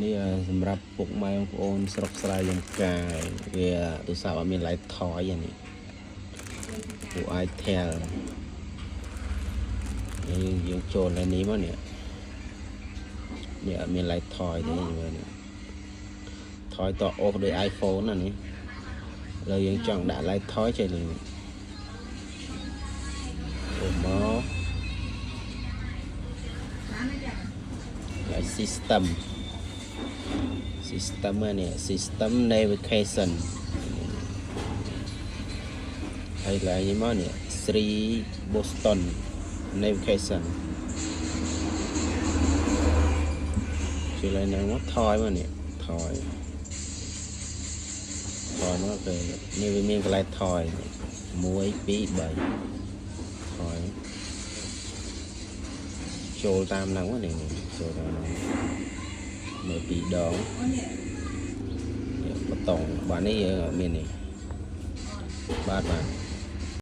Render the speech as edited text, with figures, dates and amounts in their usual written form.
នេះសម្រាប់ពុកម៉ែបងប្អូនស្រុកស្រែចំការវាទូរស័ព្ទអត់មាន light ថយនេះពួក iTel យើងចូលនៅនេះមកនេះអត់មាន light ថយទេមើលនេះថយតអូសដោយ iPhone ណានេះឥឡូវយើងចង់ដាក់ light ថយចេះនេះអូមក system នេះ system navigation ហើយឡើយមកនេះ Sri Boston navigation ជួយឡើយនឹងមកថយមកនេះថយមកទៅនេះវាមានកន្លែងថយ1 2 3ថយចូលតាមហ្នឹងនេះចូលតាមហ្នឹងមើល2 ដងបតងបាទនេះយើងអត់មាននេះបាទ